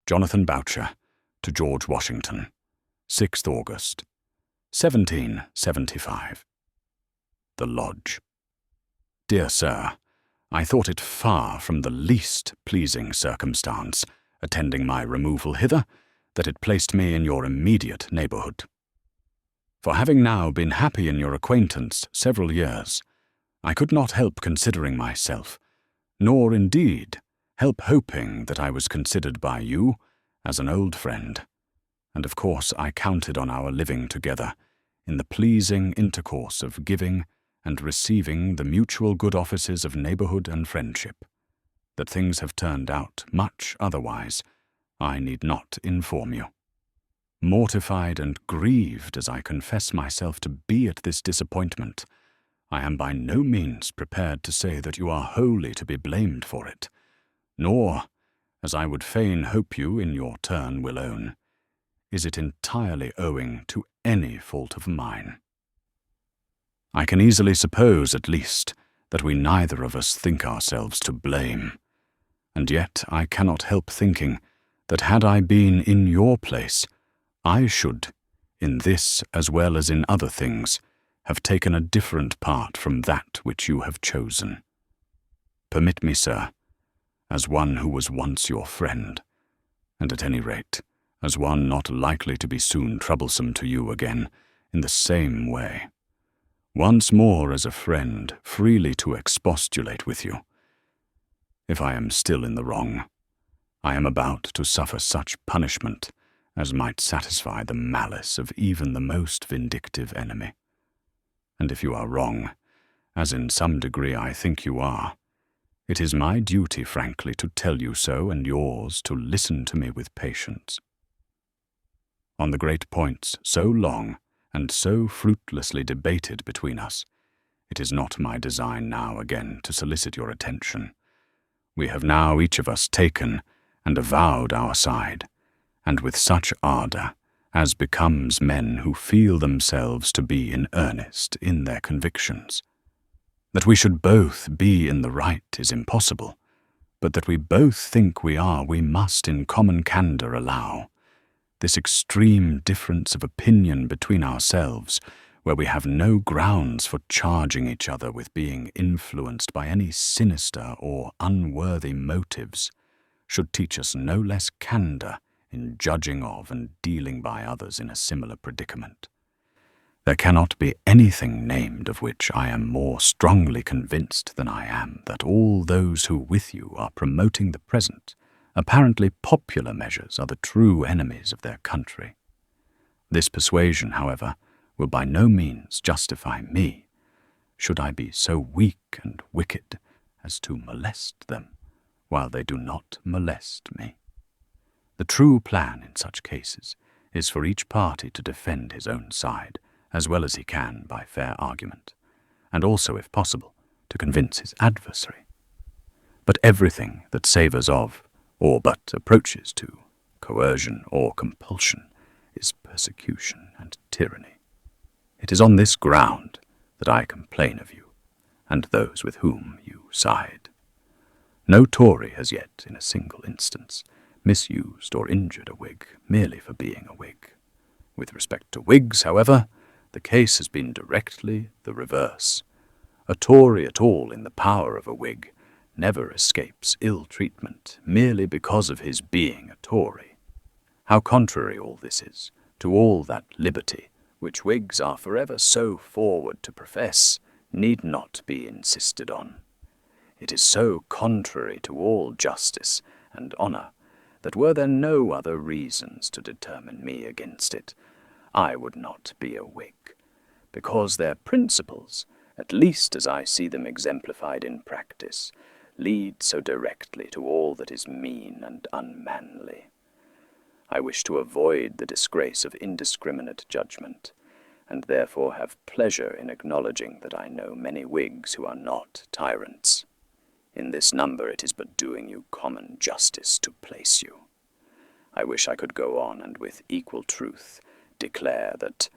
Jonathan Boucher to George Washington, 6th August, 1775. The Lodge. Dear Sir, I thought it far from the least pleasing circumstance, attending my removal hither, that it placed me in your immediate neighbourhood. For having now been happy in your acquaintance several years, I could not help considering myself, nor indeed help hoping that I was considered by you as an old friend, and of course I counted on our living together in the pleasing intercourse of giving and receiving the mutual good offices of neighbourhood and friendship. That things have turned out much otherwise, I need not inform you. Mortified and grieved as I confess myself to be at this disappointment, I am by no means prepared to say that you are wholly to be blamed for it, nor, as I would fain hope you in your turn will own, is it entirely owing to any fault of mine. I can easily suppose, at least, that we neither of us think ourselves to blame, and yet I cannot help thinking that had I been in your place, I should, in this as well as in other things, have taken a different part from that which you have chosen. Permit me, sir, as one who was once your friend, and at any rate, as one not likely to be soon troublesome to you again in the same way, once more as a friend freely to expostulate with you. If I am still in the wrong, I am about to suffer such punishment as might satisfy the malice of even the most vindictive enemy. And if you are wrong, as in some degree I think you are, it is my duty frankly to tell you so, and yours to listen to me with patience. On the great points so long and so fruitlessly debated between us, it is not my design now again to solicit your attention. We have now each of us taken and avowed our side, and with such ardour as becomes men who feel themselves to be in earnest in their convictions. That we should both be in the right is impossible, but that we both think we are, we must in common candour allow. This extreme difference of opinion between ourselves, where we have no grounds for charging each other with being influenced by any sinister or unworthy motives, should teach us no less candour in judging of and dealing by others in a similar predicament. There cannot be anything named of which I am more strongly convinced than I am that all those who with you are promoting the present, apparently popular measures are the true enemies of their country. This persuasion, however, will by no means justify me, should I be so weak and wicked as to molest them, while they do not molest me. The true plan in such cases is for each party to defend his own side, as well as he can by fair argument, and also, if possible, to convince his adversary. But everything that savours of, or but approaches to, coercion or compulsion is persecution and tyranny. It is on this ground that I complain of you, and those with whom you side. No Tory has yet, in a single instance, misused or injured a Whig merely for being a Whig. With respect to Whigs, however, the case has been directly the reverse. A Tory at all in the power of a Whig never escapes ill treatment merely because of his being a Tory. How contrary all this is to all that liberty which Whigs are forever so forward to profess need not be insisted on. It is so contrary to all justice and honour that were there no other reasons to determine me against it, I would not be a Whig, because their principles, at least as I see them exemplified in practice, lead so directly to all that is mean and unmanly. I wish to avoid the disgrace of indiscriminate judgment, and therefore have pleasure in acknowledging that I know many Whigs who are not tyrants. In this number it is but doing you common justice to place you. I wish I could go on and with equal truth declare that,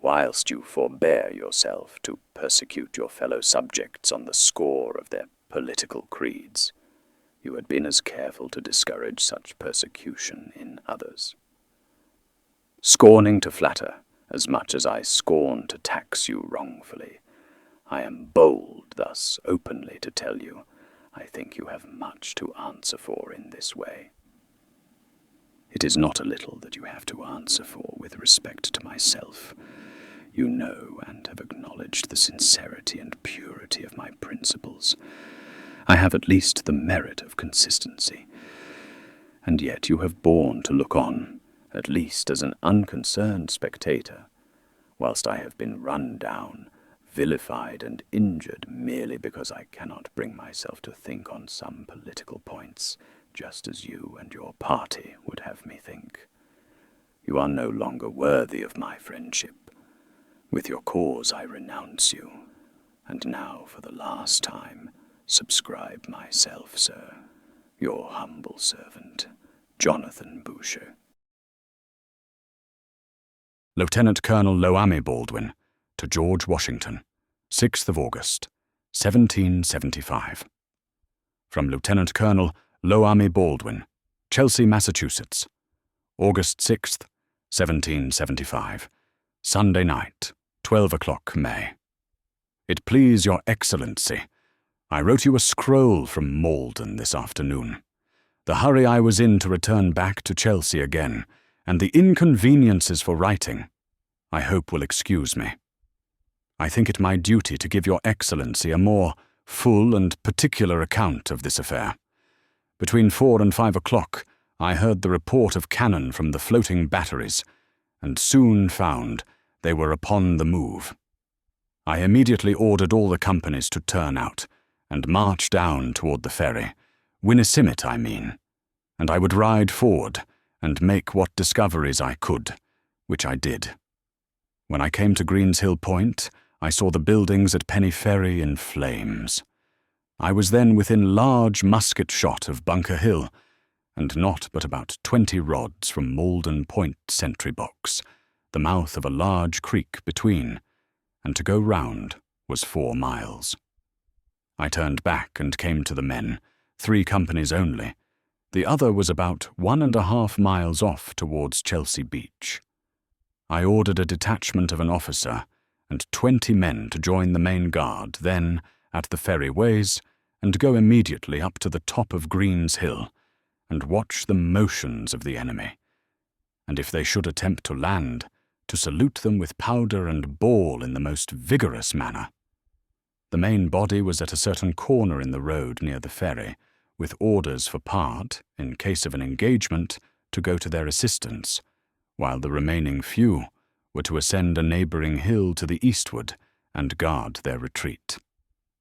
whilst you forbear yourself to persecute your fellow subjects on the score of their political creeds, You had been as careful to discourage such persecution in others. Scorning to flatter as much as I scorn to tax you wrongfully, I am bold thus openly to tell you I think you have much to answer for in this way. It is not a little that you have to answer for with respect to myself. You know and have acknowledged the sincerity and purity of my principles. I have at least the merit of consistency, and yet you have borne to look on, at least as an unconcerned spectator, whilst I have been run down, vilified and injured merely because I cannot bring myself to think on some political points, just as you and your party would have me think. You are no longer worthy of my friendship. With your cause I renounce you, and now for the last time subscribe myself, sir, your humble servant, Jonathan Boucher. Lieutenant Colonel Loami Baldwin to George Washington, 6th of August, 1775. From Lieutenant Colonel Loami Baldwin, Chelsea, Massachusetts, August 6th, 1775, Sunday night, 12 o'clock May. It please your Excellency, I wrote you a scroll from Malden this afternoon. The hurry I was in to return back to Chelsea again, and the inconveniences for writing, I hope will excuse me. I think it my duty to give your Excellency a more full and particular account of this affair. Between 4 and 5 o'clock, I heard the report of cannon from the floating batteries, and soon found they were upon the move. I immediately ordered all the companies to turn out, and march down toward the ferry, Winnisimmet I mean, and I would ride forward and make what discoveries I could, which I did. When I came to Greenshill Point, I saw the buildings at Penny Ferry in flames. I was then within large musket shot of Bunker Hill, and not but about 20 rods from Malden Point sentry box, the mouth of a large creek between, and to go round was 4 miles. I turned back and came to the men, 3 companies only. The other was about 1.5 miles off towards Chelsea Beach. I ordered a detachment of an officer and 20 men to join the main guard, then at the ferry ways, and go immediately up to the top of Green's Hill, and watch the motions of the enemy, and if they should attempt to land, to salute them with powder and ball in the most vigorous manner. The main body was at a certain corner in the road near the ferry, with orders for part, in case of an engagement, to go to their assistance, while the remaining few were to ascend a neighbouring hill to the eastward and guard their retreat.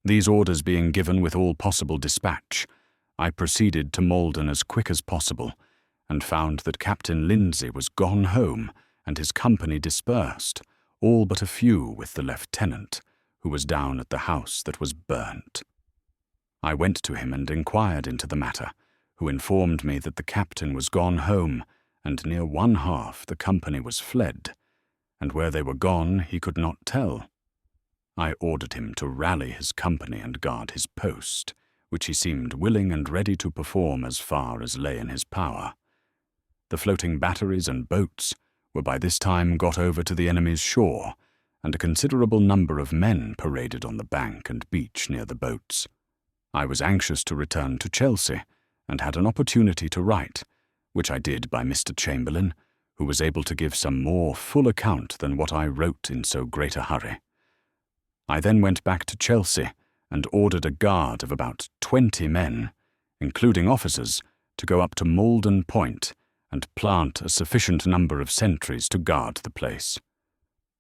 These orders being given with all possible dispatch, I proceeded to Malden as quick as possible, and found that Captain Lindsay was gone home and his company dispersed, all but a few with the lieutenant, who was down at the house that was burnt. I went to him and inquired into the matter, who informed me that the captain was gone home, and near 1/2 the company was fled, and where they were gone he could not tell. I ordered him to rally his company and guard his post, which he seemed willing and ready to perform as far as lay in his power. The floating batteries and boats were by this time got over to the enemy's shore, and a considerable number of men paraded on the bank and beach near the boats. I was anxious to return to Chelsea, and had an opportunity to write, which I did by Mr. Chamberlain, who was able to give some more full account than what I wrote in so great a hurry. I then went back to Chelsea, and ordered a guard of about 20 men, including officers, to go up to Malden Point and plant a sufficient number of sentries to guard the place.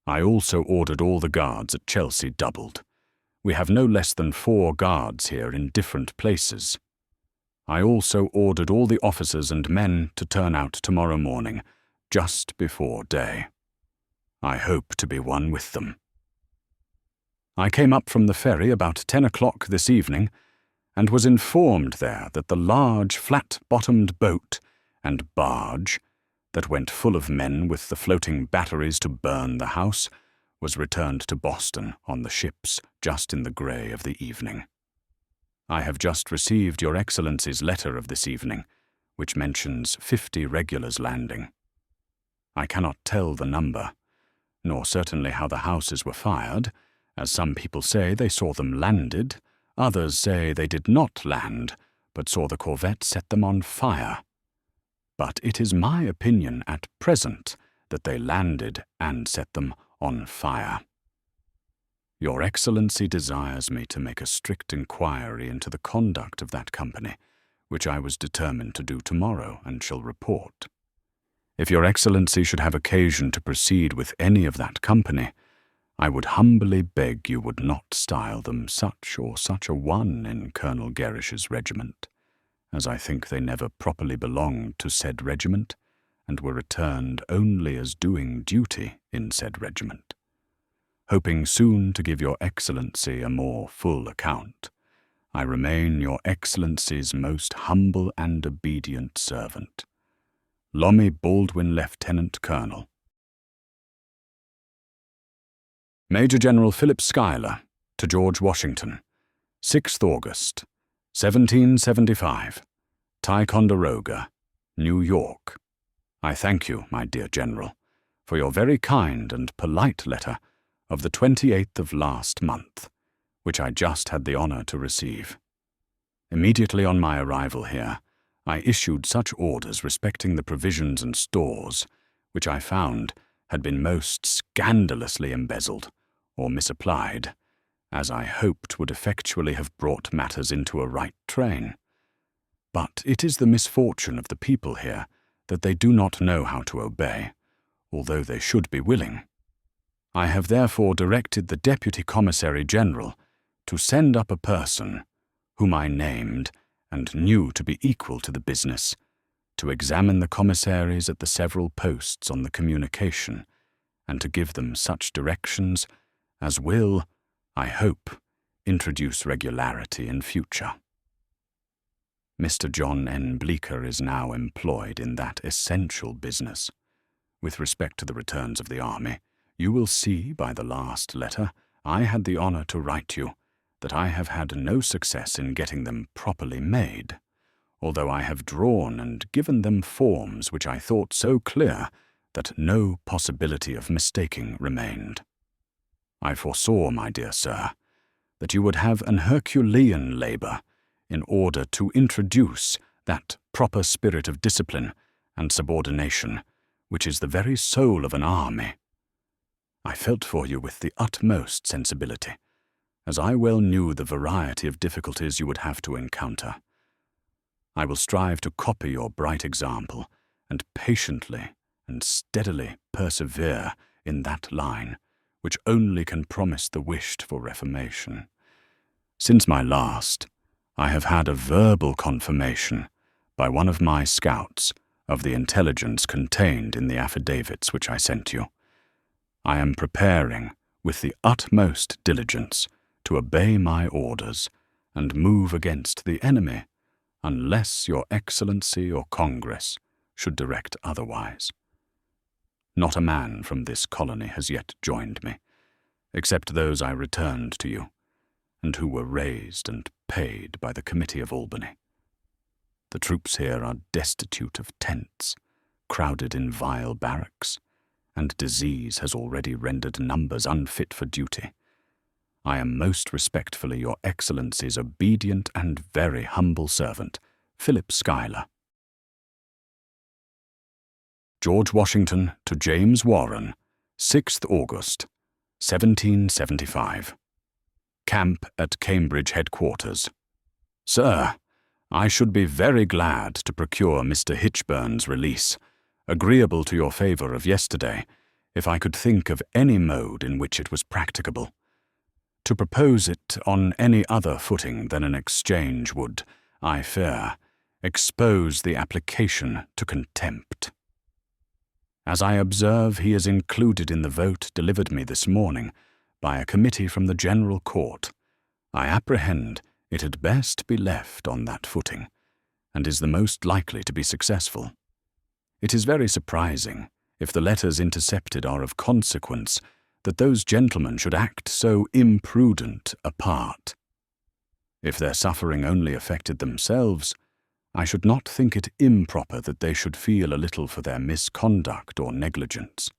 I also ordered all the guards at Chelsea doubled. We have no less than 4 guards here in different places. I also ordered all the officers and men to turn out tomorrow morning, just before day. I hope to be one with them. I came up from the ferry about 10 o'clock this evening, and was informed there that the large flat-bottomed boat and barge that went full of men with the floating batteries to burn the house was returned to Boston on the ships just in the grey of the evening. I have just received Your Excellency's letter of this evening, which mentions 50 regulars landing. I cannot tell the number, nor certainly how the houses were fired, as some people say they saw them landed, others say they did not land, but saw the corvette set them on fire. But it is my opinion at present that they landed and set them on fire. Your Excellency desires me to make a strict inquiry into the conduct of that company, which I was determined to do tomorrow and shall report. If Your Excellency should have occasion to proceed with any of that company, I would humbly beg you would not style them such or such a one in Colonel Gerrish's regiment, as I think they never properly belonged to said regiment, and were returned only as doing duty in said regiment. Hoping soon to give Your Excellency a more full account, I remain Your Excellency's most humble and obedient servant, Lommie Baldwin, Lieutenant Colonel. Major General Philip Schuyler to George Washington, 6th August, 1775, Ticonderoga, New York. I thank you, my dear General, for your very kind and polite letter of the 28th of last month, which I just had the honor to receive. Immediately on my arrival here, I issued such orders respecting the provisions and stores, which I found had been most scandalously embezzled or misapplied, as I hoped would effectually have brought matters into a right train. But it is the misfortune of the people here that they do not know how to obey, although they should be willing. I have therefore directed the Deputy Commissary General to send up a person, whom I named and knew to be equal to the business, to examine the commissaries at the several posts on the communication, and to give them such directions as will, I hope, introduce regularity in future. Mr. John N. Bleecker is now employed in that essential business. With respect to the returns of the army, you will see by the last letter I had the honor to write you that I have had no success in getting them properly made, although I have drawn and given them forms which I thought so clear that no possibility of mistaking remained. I foresaw, my dear sir, that you would have an Herculean labor in order to introduce that proper spirit of discipline and subordination which is the very soul of an army. I felt for you with the utmost sensibility, as I well knew the variety of difficulties you would have to encounter. I will strive to copy your bright example and patiently and steadily persevere in that line, which only can promise the wished for reformation. Since my last, I have had a verbal confirmation by one of my scouts of the intelligence contained in the affidavits which I sent you. I am preparing with the utmost diligence to obey my orders and move against the enemy, unless Your Excellency or Congress should direct otherwise. Not a man from this colony has yet joined me, except those I returned to you, and who were raised and paid by the Committee of Albany. The troops here are destitute of tents, crowded in vile barracks, and disease has already rendered numbers unfit for duty. I am most respectfully Your Excellency's obedient and very humble servant, Philip Schuyler. George Washington to James Warren, 6th August, 1775. Camp at Cambridge Headquarters. Sir, I should be very glad to procure Mr. Hitchburn's release, agreeable to your favor of yesterday, if I could think of any mode in which it was practicable. To propose it on any other footing than an exchange would, I fear, expose the application to contempt. As I observe, he is included in the vote delivered me this morning by a committee from the General Court. I apprehend it had best be left on that footing, and is the most likely to be successful. It is very surprising, if the letters intercepted are of consequence, that those gentlemen should act so imprudent a part. If their suffering only affected themselves, I should not think it improper that they should feel a little for their misconduct or negligence.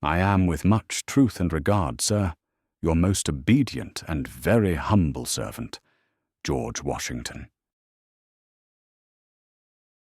I am, with much truth and regard, sir, your most obedient and very humble servant, George Washington.